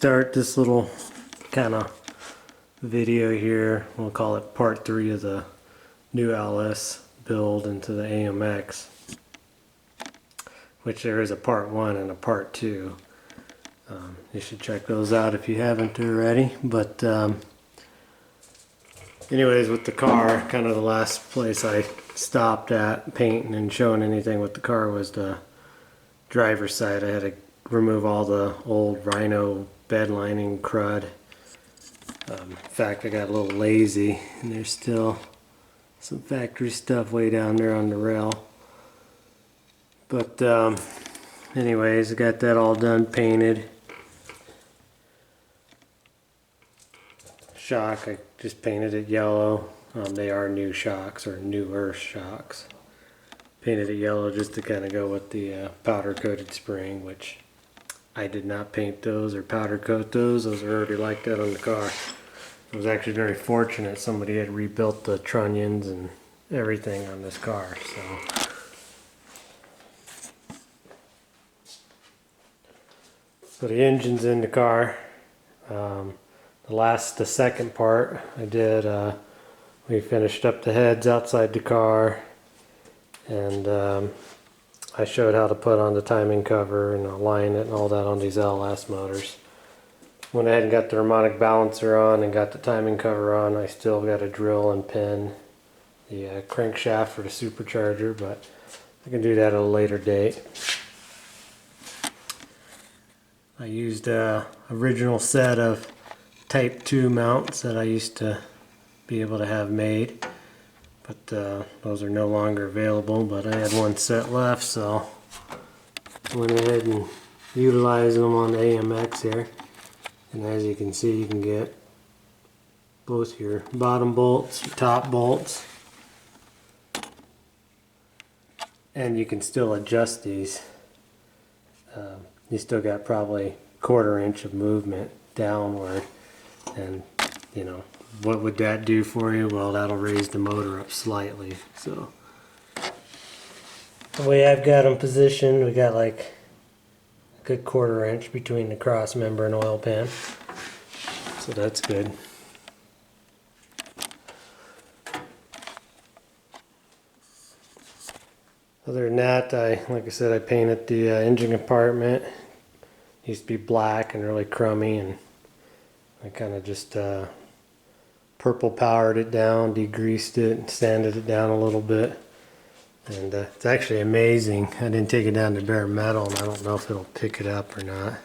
start this little kind of video here. We'll call it part 3 of the new LS build into the AMX, which there is a part 1 and a part 2. You should check those out if you haven't already. But anyways, with the car, kind of the last place I stopped at painting and showing anything with the car was the driver's side. I had to remove all the old Rhino bed lining crud. In fact, I got a little lazy and there's still some factory stuff way down there on the rail. But anyways, I got that all done, painted. Shock, I just painted it yellow. They are new shocks, or newer shocks. Painted it yellow just to kind of go with the powder coated spring, which I did not paint those or powder coat those. Those are already like that on the car. I was actually very fortunate. Somebody had rebuilt the trunnions and everything on this car. So the engine's in the car. The second part I did, we finished up the heads outside the car, and I showed how to put on the timing cover and align it and all that on these LS motors. Went ahead and got the harmonic balancer on and got the timing cover on. I still got to drill and pin the crankshaft for the supercharger, but I can do that at a later date. I used a original set of Type 2 mounts that I used to be able to have made, but those are no longer available. But I had one set left, so I went ahead and utilized them on the AMX here. And as you can see, you can get both your bottom bolts, your top bolts, and you can still adjust these. You still got probably 1/4 inch of movement downward, and you know, what would that do for you? Well, that'll raise the motor up slightly. So the way I've got them positioned, we got like a good 1/4 inch between the cross member and oil pan, so that's good. Other than that, like I said, I painted the engine compartment. It used to be black and really crummy, and I kind of just purple powered it down, degreased it, sanded it down a little bit. And it's actually amazing. I didn't take it down to bare metal, and I don't know if it'll pick it up or not.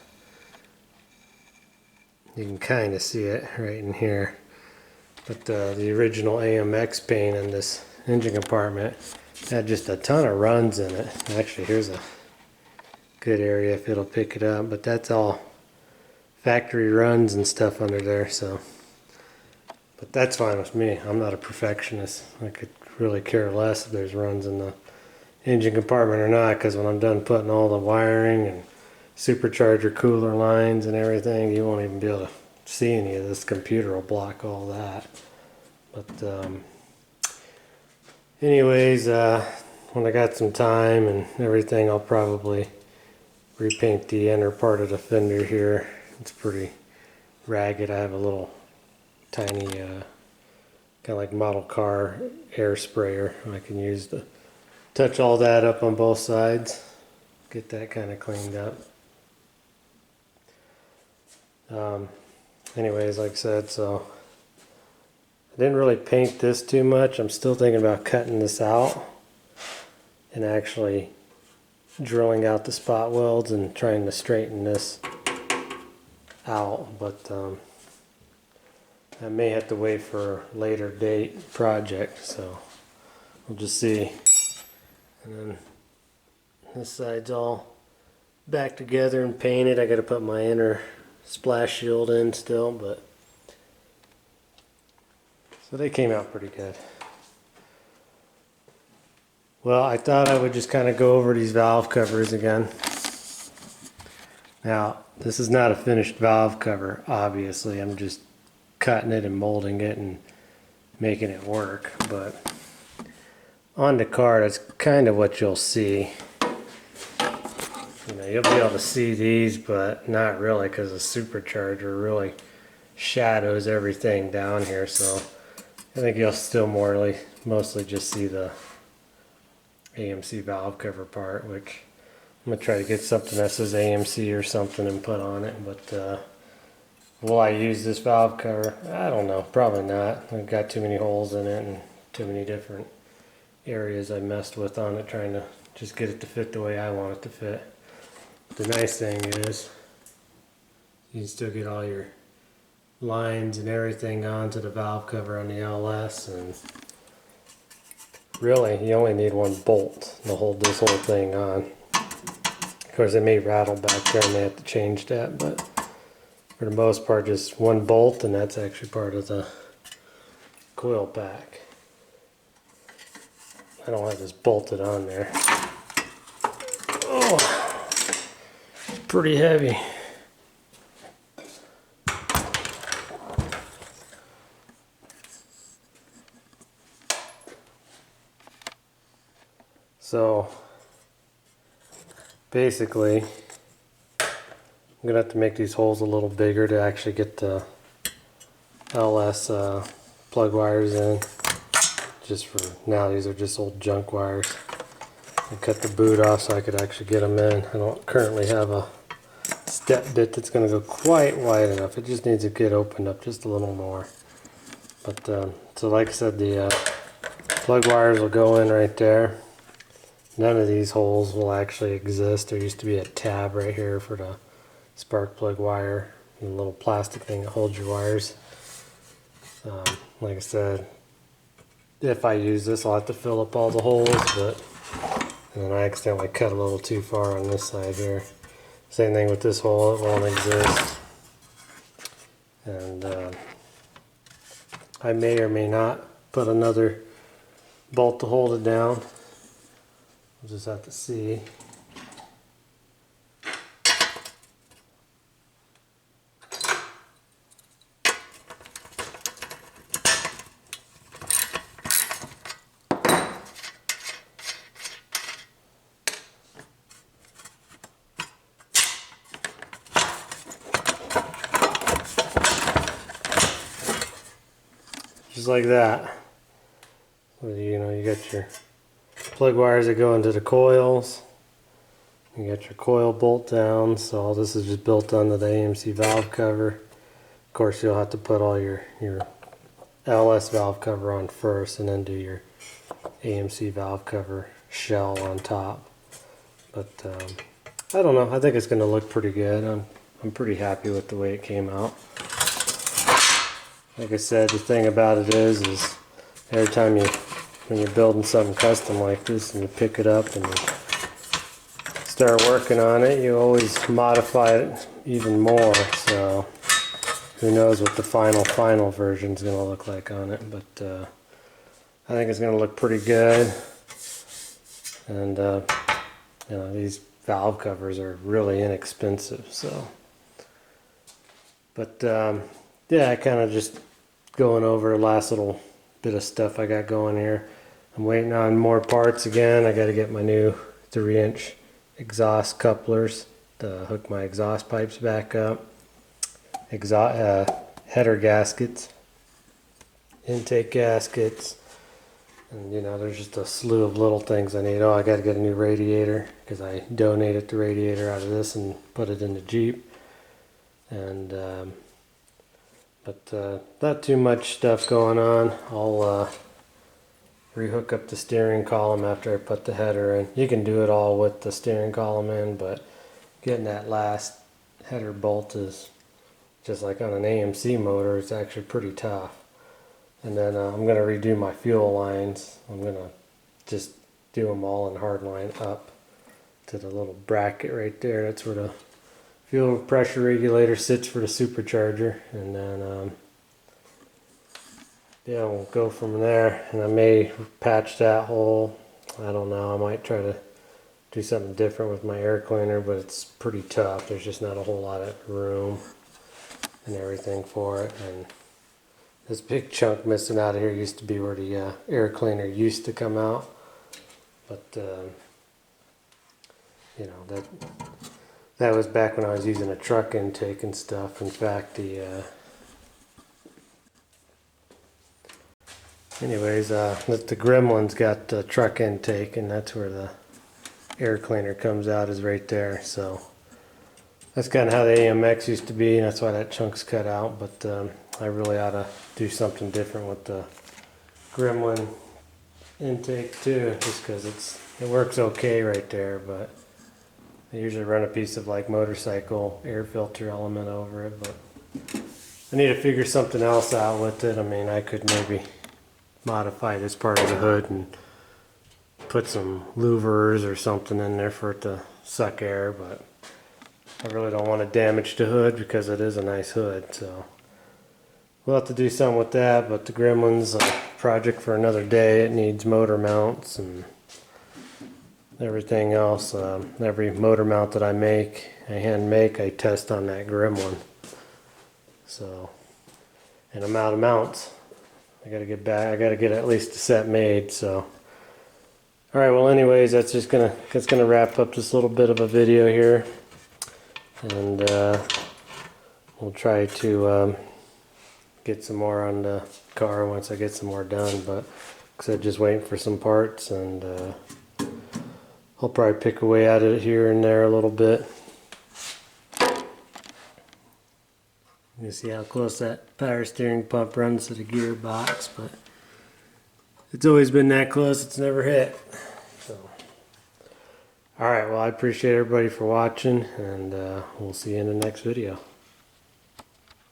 You can kind of see it right in here. But the original AMX paint in this engine compartment had just a ton of runs in it. Actually, here's a good area if it'll pick it up, but that's all factory runs and stuff under there. So, but that's fine with me. I'm not a perfectionist. I could really care less if there's runs in the engine compartment or not, because when I'm done putting all the wiring and supercharger cooler lines and everything, you won't even be able to see any of this. Computer will block all that. But anyways, when I got some time and everything, I'll probably repaint the inner part of the fender here. It's pretty ragged. I have a little tiny kind of like model car air sprayer I can use to touch all that up on both sides, get that kind of cleaned up. Anyways, like I said, so I didn't really paint this too much. I'm still thinking about cutting this out and actually drilling out the spot welds and trying to straighten this out, but I may have to wait for a later date project, so we'll just see. And then this side's all back together and painted. I got to put my inner splash shield in still, but so they came out pretty good. Well, I thought I would just kind of go over these valve covers again. Now, this is not a finished valve cover, obviously. I'm just cutting it and molding it and making it work. But on the car, that's kind of what you'll see. You know, you'll be able to see these, but not really, because the supercharger really shadows everything down here. So I think you'll still mostly just see the AMC valve cover part, which I'm gonna try to get something that says AMC or something and put on it. But will I use this valve cover? I don't know, probably not. I've got too many holes in it and too many different areas I messed with on it, trying to just get it to fit the way I want it to fit. The nice thing is you can still get all your lines and everything onto the valve cover on the LS, and really you only need one bolt to hold this whole thing on. Of course it may rattle back there and they have to change that, but for the most part just one bolt, and that's actually part of the coil pack. I don't have this bolted on there. Oh, it's pretty heavy. So basically I'm gonna have to make these holes a little bigger to actually get the LS plug wires in. Just for now, these are just old junk wires. I cut the boot off so I could actually get them in. I don't currently have a step bit that's going to go quite wide enough. It just needs to get opened up just a little more. But so like I said, the plug wires will go in right there. None of these holes will actually exist. There used to be a tab right here for the spark plug wire, and a little plastic thing that holds your wires. Like I said, if I use this, I'll have to fill up all the holes, and then I accidentally cut a little too far on this side here. Same thing with this hole, it won't exist. And I may or may not put another bolt to hold it down. We'll just have to see. Just like that. You know, you got your plug wires that go into the coils. You got your coil bolt down. So all this is just built onto the AMC valve cover. Of course, you'll have to put all your LS valve cover on first, and then do your AMC valve cover shell on top. But I don't know. I think it's going to look pretty good. I'm pretty happy with the way it came out. Like I said, the thing about it is every time when you're building something custom like this and you pick it up and you start working on it, you always modify it even more. So who knows what the final version is going to look like on it. But I think it's going to look pretty good. And you know, these valve covers are really inexpensive. So, but yeah, I kind of just going over the last little bit of stuff I got going here. I'm waiting on more parts again. I got to get my new 3-inch exhaust couplers to hook my exhaust pipes back up. Header gaskets, intake gaskets, and you know, there's just a slew of little things I need. Oh, I got to get a new radiator because I donated the radiator out of this and put it in the Jeep. And but not too much stuff going on. I'll rehook up the steering column after I put the header in. You can do it all with the steering column in, but getting that last header bolt is just like on an AMC motor. It's actually pretty tough. And then I'm going to redo my fuel lines. I'm going to just do them all in hard line up to the little bracket right there. That's where the fuel pressure regulator sits for the supercharger. And then yeah, we'll go from there. And I may patch that hole. I don't know. I might try to do something different with my air cleaner, but it's pretty tough. There's just not a whole lot of room and everything for it. And this big chunk missing out of here used to be where the air cleaner used to come out. But you know, that That was back when I was using a truck intake and stuff. In fact, the Gremlin's got the truck intake, and that's where the air cleaner comes out, is right there. So that's kind of how the AMX used to be, and that's why that chunk's cut out. But I really ought to do something different with the Gremlin intake too, just because it works okay right there. But I usually run a piece of like motorcycle air filter element over it, but I need to figure something else out with it. I mean, I could maybe modify this part of the hood and put some louvers or something in there for it to suck air, but I really don't want to damage the hood because it is a nice hood. So we'll have to do something with that. But the Gremlin's a project for another day. It needs motor mounts and everything else. Every motor mount that I hand make, I test on that Gremlin. So, and I'm out of mounts. I gotta get back. I gotta get at least a set made. So, all right. Well, anyways, that's gonna wrap up this little bit of a video here, and we'll try to get some more on the car once I get some more done. But because I'm just waiting for some parts, and I'll probably pick away at it here and there a little bit. You see how close that power steering pump runs to the gearbox, but it's always been that close, it's never hit. So, alright, well, I appreciate everybody for watching, and we'll see you in the next video.